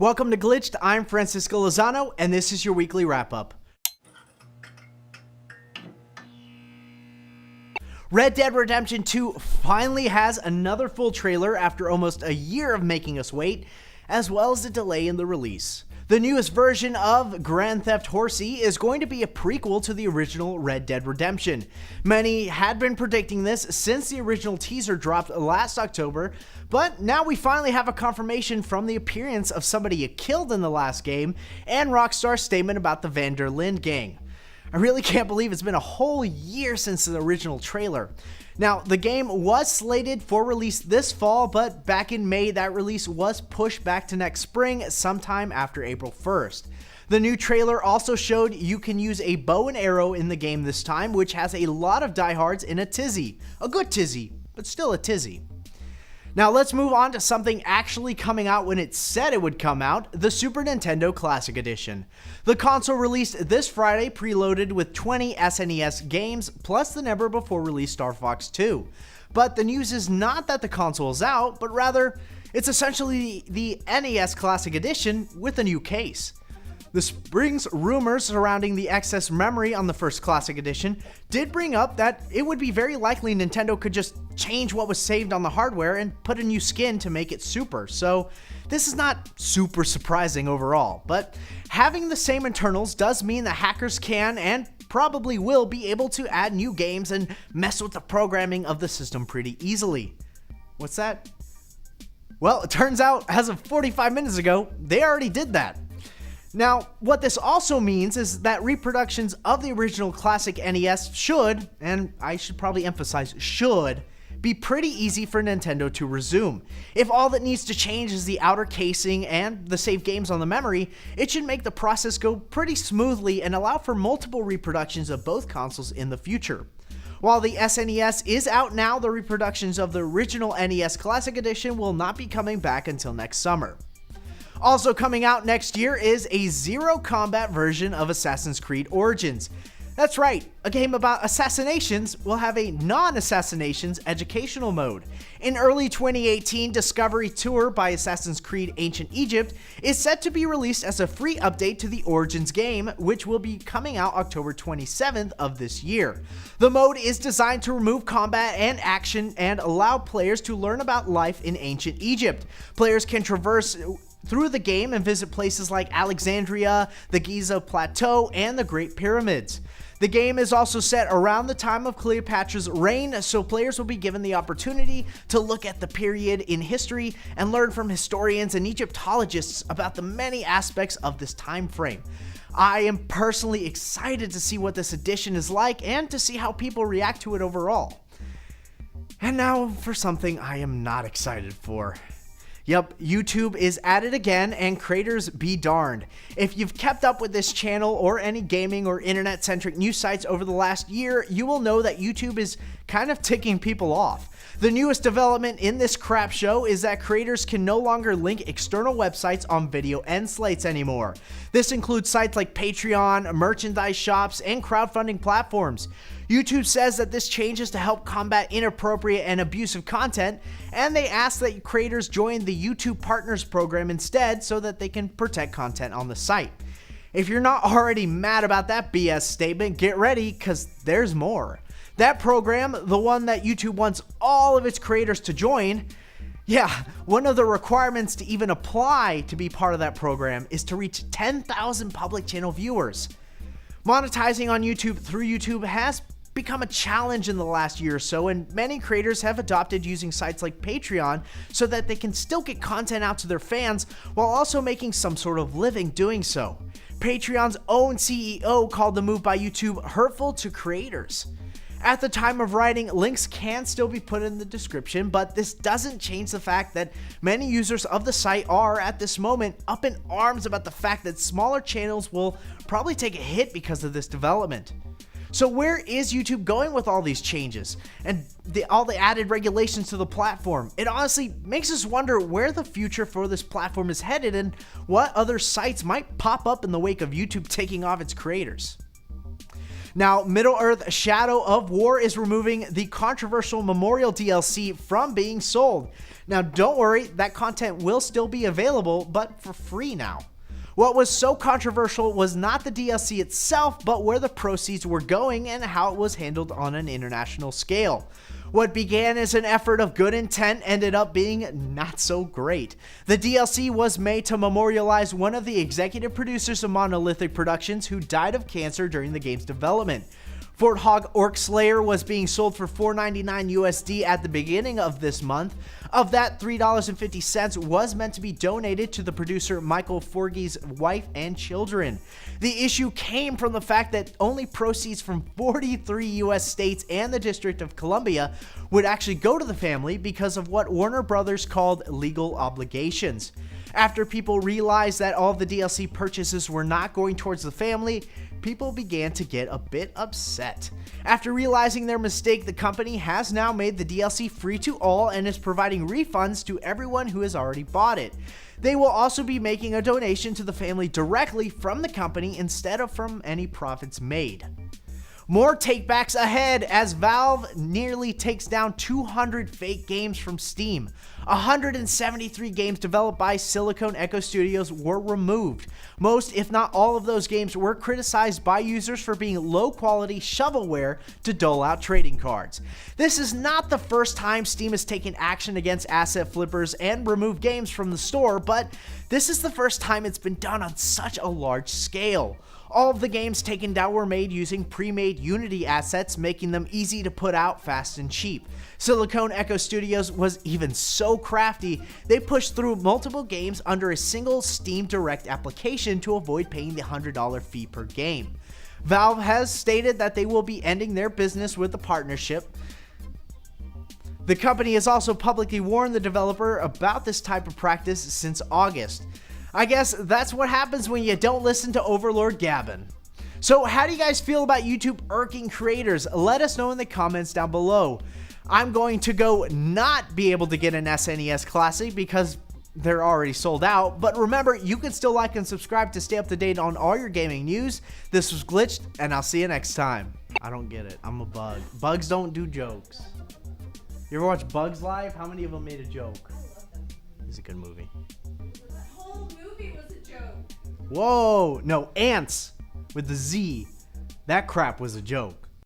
Welcome to Glitched, I'm Francisco Lozano, and this is your weekly wrap-up. Red Dead Redemption 2 finally has another full trailer after almost a year of making us wait, as well as a delay in the release. The newest version of Grand Theft Horsey is going to be a prequel to the original Red Dead Redemption. Many had been predicting this since the original teaser dropped last October, but now we finally have a confirmation from the appearance of somebody you killed in the last game and Rockstar's statement about the Van der Linde gang. I really can't believe it's been a whole year since the original trailer. Now, the game was slated for release this fall, but back in May, that release was pushed back to next spring, sometime after April 1st. The new trailer also showed you can use a bow and arrow in the game this time, which has a lot of diehards in a tizzy. A good tizzy, but still a tizzy. Now let's move on to something actually coming out when it said it would come out, the Super Nintendo Classic Edition. The console released this Friday, preloaded with 20 SNES games, plus the never-before-released Star Fox 2. But the news is not that the console is out, but rather, it's essentially the NES Classic Edition with a new case. The spring's rumors surrounding the excess memory on the first Classic Edition did bring up that it would be very likely Nintendo could just change what was saved on the hardware and put a new skin to make it super, so this is not super surprising overall, but having the same internals does mean that hackers can and probably will be able to add new games and mess with the programming of the system pretty easily. What's that? Well, it turns out, as of 45 minutes ago, they already did that. Now, what this also means is that reproductions of the original classic NES should, and I should probably emphasize should, be pretty easy for Nintendo to resume. If all that needs to change is the outer casing and the saved games on the memory, it should make the process go pretty smoothly and allow for multiple reproductions of both consoles in the future. While the SNES is out now, the reproductions of the original NES Classic Edition will not be coming back until next summer. Also coming out next year is a zero combat version of Assassin's Creed Origins. That's right, a game about assassinations will have a non-assassinations educational mode. In early 2018, Discovery Tour by Assassin's Creed Ancient Egypt is set to be released as a free update to the Origins game, which will be coming out October 27th of this year. The mode is designed to remove combat and action and allow players to learn about life in ancient Egypt. Players can traverse through the game and visit places like Alexandria, the Giza Plateau, and the Great Pyramids. The game is also set around the time of Cleopatra's reign, so players will be given the opportunity to look at the period in history and learn from historians and Egyptologists about the many aspects of this time frame. I am personally excited to see what this edition is like and to see how people react to it overall. And now for something I am not excited for. Yep, YouTube is at it again, and creators be darned. If you've kept up with this channel or any gaming or internet-centric news sites over the last year, you will know that YouTube is kind of ticking people off. The newest development in this crap show is that creators can no longer link external websites on video end slates anymore. This includes sites like Patreon, merchandise shops, and crowdfunding platforms. YouTube says that this change is to help combat inappropriate and abusive content, and they ask that creators join the YouTube Partners program instead so that they can protect content on the site. If you're not already mad about that BS statement, get ready, because there's more. That program, the one that YouTube wants all of its creators to join, yeah, one of the requirements to even apply to be part of that program is to reach 10,000 public channel viewers. Monetizing on YouTube through YouTube has become a challenge in the last year or so, and many creators have adopted using sites like Patreon so that they can still get content out to their fans while also making some sort of living doing so. Patreon's own CEO called the move by YouTube hurtful to creators. At the time of writing, links can still be put in the description, but this doesn't change the fact that many users of the site are, at this moment, up in arms about the fact that smaller channels will probably take a hit because of this development. So where is YouTube going with all these changes and all the added regulations to the platform? It honestly makes us wonder where the future for this platform is headed and what other sites might pop up in the wake of YouTube taking off its creators. Now, Middle-earth: Shadow of War is removing the controversial Memorial DLC from being sold. Now, don't worry, that content will still be available, but for free now. What was so controversial was not the DLC itself, but where the proceeds were going and how it was handled on an international scale. What began as an effort of good intent ended up being not so great. The DLC was made to memorialize one of the executive producers of Monolithic Productions who died of cancer during the game's development. Fort Hog Orc Slayer was being sold for $4.99 USD at the beginning of this month. Of that, $3.50 was meant to be donated to the producer Michael Forgey's wife and children. The issue came from the fact that only proceeds from 43 US states and the District of Columbia would actually go to the family because of what Warner Brothers called legal obligations. After people realized that all of the DLC purchases were not going towards the family, people began to get a bit upset. After realizing their mistake, the company has now made the DLC free to all and is providing refunds to everyone who has already bought it. They will also be making a donation to the family directly from the company instead of from any profits made. More takebacks ahead as Valve nearly takes down 200 fake games from Steam. 173 games developed by Silicon Echo Studios were removed. Most, if not all of those games were criticized by users for being low-quality shovelware to dole out trading cards. This is not the first time Steam has taken action against asset flippers and removed games from the store, but this is the first time it's been done on such a large scale. All of the games taken down were made using pre-made Unity assets, making them easy to put out fast and cheap. Silicon Echo Studios was even so crafty, they pushed through multiple games under a single Steam Direct application to avoid paying the $100 fee per game. Valve has stated that they will be ending their business with the partnership. The company has also publicly warned the developer about this type of practice since August. I guess that's what happens when you don't listen to Overlord Gavin. So how do you guys feel about YouTube irking creators? Let us know in the comments down below. I'm going to go not be able to get an SNES Classic because they're already sold out. But remember, you can still like and subscribe to stay up to date on all your gaming news. This was Glitched, and I'll see you next time. I don't get it. I'm a bug. Bugs don't do jokes. You ever watch Bugs Live? How many of them made a joke? It's a good movie. Movie was a joke. Whoa, no, Ants with the Z. That crap was a joke.